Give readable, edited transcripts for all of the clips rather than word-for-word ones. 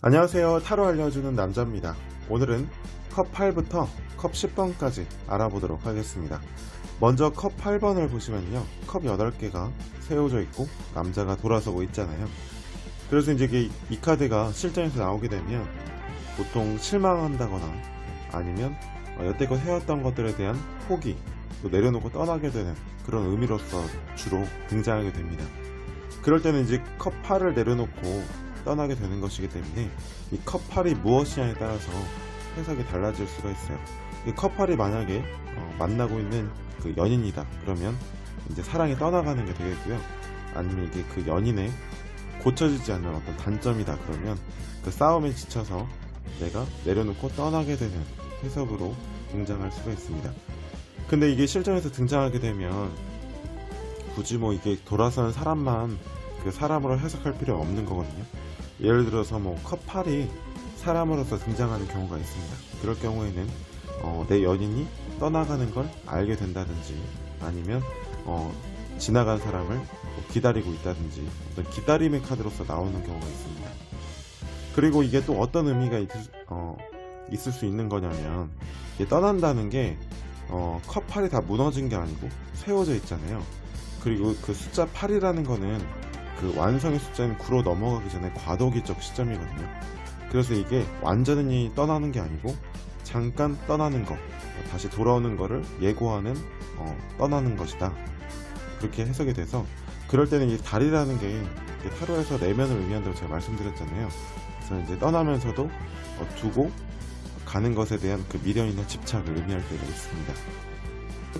안녕하세요. 타로 알려주는 남자입니다. 오늘은 컵 8부터 컵 10번까지 알아보도록 하겠습니다. 먼저 컵 8번을 보시면요, 컵 8개가 세워져 있고 남자가 돌아서고 있잖아요. 그래서 이제 이 카드가 실전에서 나오게 되면 보통 실망한다거나 아니면 여태껏 해왔던 것들에 대한 포기, 또 내려놓고 떠나게 되는 그런 의미로서 주로 등장하게 됩니다. 그럴 때는 이제 컵 8을 내려놓고 떠나게 되는 것이기 때문에 이 컵 8이 무엇이냐에 따라서 해석이 달라질 수가 있어요. 이 컵 8이 만약에 만나고 있는 그 연인이다 그러면 이제 사랑이 떠나가는 게 되겠고요. 아니면 이게 그 연인의 고쳐지지 않는 어떤 단점이다 그러면 그 싸움에 지쳐서 내가 내려놓고 떠나게 되는 해석으로 등장할 수가 있습니다. 근데 이게 실전에서 등장하게 되면 굳이 뭐 이게 돌아서는 사람만 그 사람으로 해석할 필요는 없는 거거든요. 예를 들어서 뭐 컵 8이 사람으로서 등장하는 경우가 있습니다. 그럴 경우에는 내 연인이 떠나가는 걸 알게 된다든지 아니면 지나간 사람을 기다리고 있다든지 어떤 기다림의 카드로서 나오는 경우가 있습니다. 그리고 이게 또 어떤 의미가 있을 수 있는 거냐면 떠난다는 게 컵 8이 다 무너진 게 아니고 세워져 있잖아요. 그리고 그 숫자 8이라는 거는 그 완성의 숫자인 9로 넘어가기 전에 과도기적 시점이거든요. 그래서 이게 완전히 떠나는 게 아니고 잠깐 떠나는 거, 다시 돌아오는 거를 예고하는 떠나는 것이다. 그렇게 해석이 돼서 그럴 때는 이 달이라는 게 타로에서 내면을 의미한다고 제가 말씀드렸잖아요. 그래서 이제 떠나면서도 두고 가는 것에 대한 그 미련이나 집착을 의미할 때가 있습니다.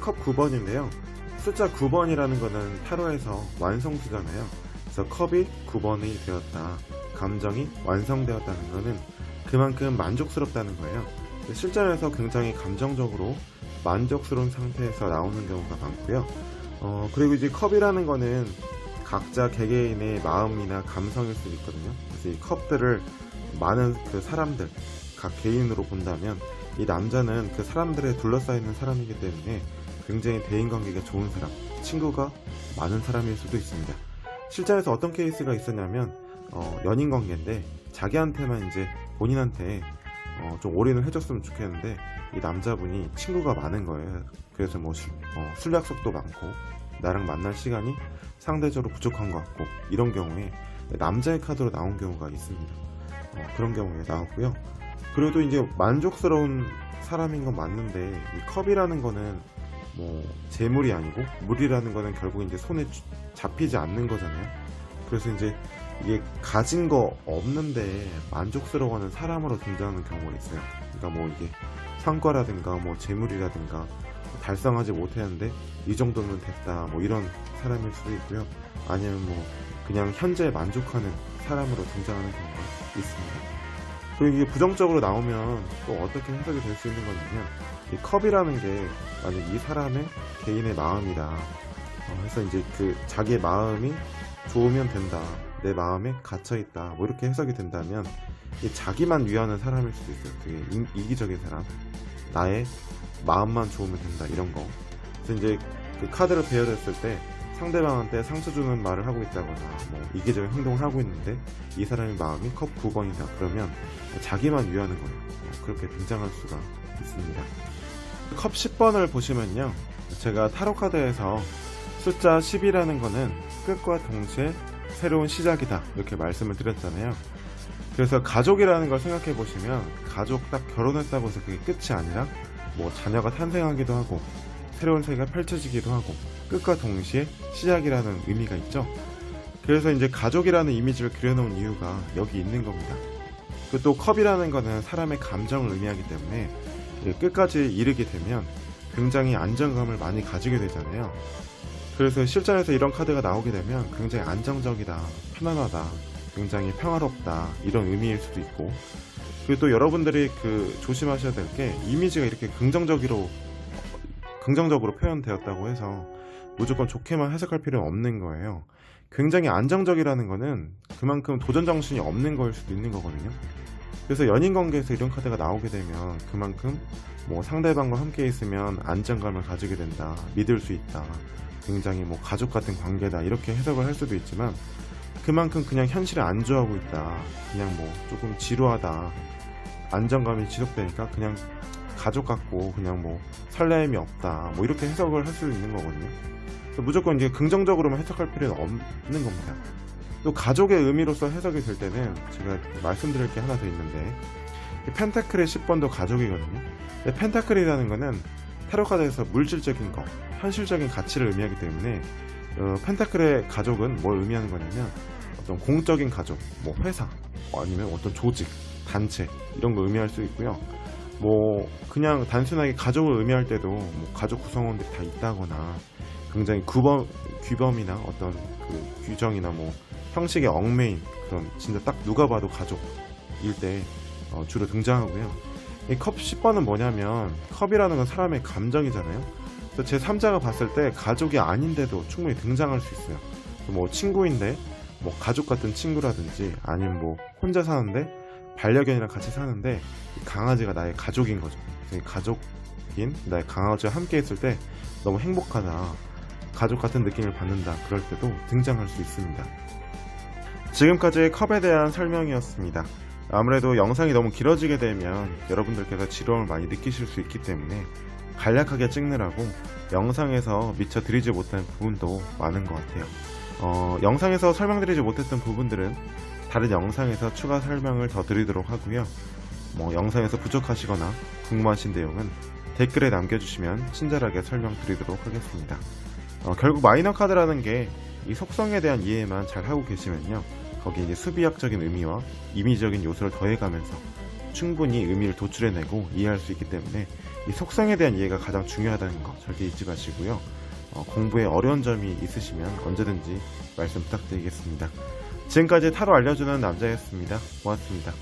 컵 9번인데요. 숫자 9번이라는 거는 타로에서 완성수잖아요. 그래서 컵이 9번이 되었다, 감정이 완성되었다는 거는 그만큼 만족스럽다는 거예요. 실전에서 굉장히 감정적으로 만족스러운 상태에서 나오는 경우가 많고요. 그리고 이제 컵이라는 거는 각자 개개인의 마음이나 감성일 수 있거든요. 그래서 이 컵들을 많은 그 사람들, 각 개인으로 본다면 이 남자는 그 사람들에 둘러싸이는 사람이기 때문에 굉장히 대인관계가 좋은 사람, 친구가 많은 사람일 수도 있습니다. 실전에서 어떤 케이스가 있었냐면 연인 관계인데 자기한테만 이제 본인한테 좀 올인을 해줬으면 좋겠는데 이 남자분이 친구가 많은 거예요. 그래서 뭐 술 약속도 많고 나랑 만날 시간이 상대적으로 부족한 것 같고 이런 경우에 남자의 카드로 나온 경우가 있습니다. 그런 경우에 나왔고요. 그래도 이제 만족스러운 사람인 건 맞는데 이 컵이라는 거는 뭐 재물이 아니고 물이라는 거는 결국 이제 손에 잡히지 않는 거잖아요. 그래서 이제 이게 가진 거 없는데 만족스러워하는 사람으로 등장하는 경우가 있어요. 그러니까 뭐 이게 성과라든가 뭐 재물이라든가 달성하지 못했는데 이 정도면 됐다 뭐 이런 사람일 수도 있고요. 아니면 뭐 그냥 현재 만족하는 사람으로 등장하는 경우가 있습니다. 그리고 이게 부정적으로 나오면 또 어떻게 해석이 될 수 있는 거냐면 이 컵이라는 게 만약 이 사람의 개인의 마음이다 해서 이제 그 자기의 마음이 좋으면 된다, 내 마음에 갇혀있다 뭐 이렇게 해석이 된다면 자기만 위하는 사람일 수도 있어요. 되게 이기적인 사람, 나의 마음만 좋으면 된다 이런 거. 그래서 이제 그 카드를 배열했을 때 상대방한테 상처 주는 말을 하고 있다거나 뭐 이기적인 행동을 하고 있는데 이 사람의 마음이 컵 9번이다 그러면 자기만 위하는 거예요. 그렇게 등장할 수가 있습니다. 컵 10번을 보시면요, 제가 타로 카드에서 숫자 10이라는 거는 끝과 동시에 새로운 시작이다 이렇게 말씀을 드렸잖아요. 그래서 가족이라는 걸 생각해 보시면 가족 딱 결혼했다고 해서 그게 끝이 아니라 뭐 자녀가 탄생하기도 하고 새로운 세계가 펼쳐지기도 하고 끝과 동시에 시작이라는 의미가 있죠. 그래서 이제 가족이라는 이미지를 그려놓은 이유가 여기 있는 겁니다. 그리고 또 컵이라는 거는 사람의 감정을 의미하기 때문에 끝까지 이르게 되면 굉장히 안정감을 많이 가지게 되잖아요. 그래서 실전에서 이런 카드가 나오게 되면 굉장히 안정적이다, 편안하다, 굉장히 평화롭다 이런 의미일 수도 있고, 그리고 또 여러분들이 조심하셔야 될 게 이미지가 이렇게 긍정적으로 표현되었다고 해서 무조건 좋게만 해석할 필요는 없는 거예요. 굉장히 안정적이라는 거는 그만큼 도전 정신이 없는 거일 수도 있는 거거든요. 그래서 연인 관계에서 이런 카드가 나오게 되면 그만큼 뭐 상대방과 함께 있으면 안정감을 가지게 된다, 믿을 수 있다, 굉장히 뭐 가족 같은 관계다 이렇게 해석을 할 수도 있지만 그만큼 그냥 현실에 안주하고 있다. 그냥 뭐 조금 지루하다. 안정감이 지속되니까 그냥 가족 같고 그냥 뭐 설렘이 없다. 뭐 이렇게 해석을 할 수 있는 거거든요. 무조건 이제 긍정적으로만 해석할 필요는 없는 겁니다. 또 가족의 의미로서 해석이 될 때는 제가 말씀드릴 게 하나 더 있는데, 펜타클의 10번도 가족이거든요. 근데 펜타클이라는 거는 타로 카드에서 물질적인 거, 현실적인 가치를 의미하기 때문에 펜타클의 가족은 뭘 의미하는 거냐면 어떤 공적인 가족, 뭐 회사, 아니면 어떤 조직, 단체 이런 거 의미할 수 있고요. 뭐 그냥 단순하게 가족을 의미할 때도 뭐 가족 구성원들이 다 있다거나 굉장히 규범이나 어떤 그 규정이나 뭐 형식에 얽매인 그런 진짜 딱 누가 봐도 가족일 때 주로 등장하고요. 이 컵 10번은 뭐냐면, 컵이라는 건 사람의 감정이잖아요. 그래서 제 3자가 봤을 때 가족이 아닌데도 충분히 등장할 수 있어요. 뭐 친구인데 뭐 가족 같은 친구라든지, 아니면 뭐 혼자 사는데 반려견이랑 같이 사는데 이 강아지가 나의 가족인 거죠. 그래서 가족인 나의 강아지와 함께 있을 때 너무 행복하다, 가족 같은 느낌을 받는다, 그럴 때도 등장할 수 있습니다. 지금까지 컵에 대한 설명이었습니다. 아무래도 영상이 너무 길어지게 되면 여러분들께서 지루함을 많이 느끼실 수 있기 때문에 간략하게 찍느라고 영상에서 미처 드리지 못한 부분도 많은 것 같아요. 영상에서 설명드리지 못했던 부분들은 다른 영상에서 추가 설명을 더 드리도록 하고요. 뭐 영상에서 부족하시거나 궁금하신 내용은 댓글에 남겨주시면 친절하게 설명드리도록 하겠습니다. 결국 마이너 카드라는 게 이 속성에 대한 이해만 잘 하고 계시면요, 거기에 이제 수비학적인 의미와 임의적인 요소를 더해가면서 충분히 의미를 도출해내고 이해할 수 있기 때문에 이 속성에 대한 이해가 가장 중요하다는 거 절대 잊지 마시고요. 공부에 어려운 점이 있으시면 언제든지 말씀 부탁드리겠습니다. 지금까지 타로 알려주는 남자였습니다. 고맙습니다.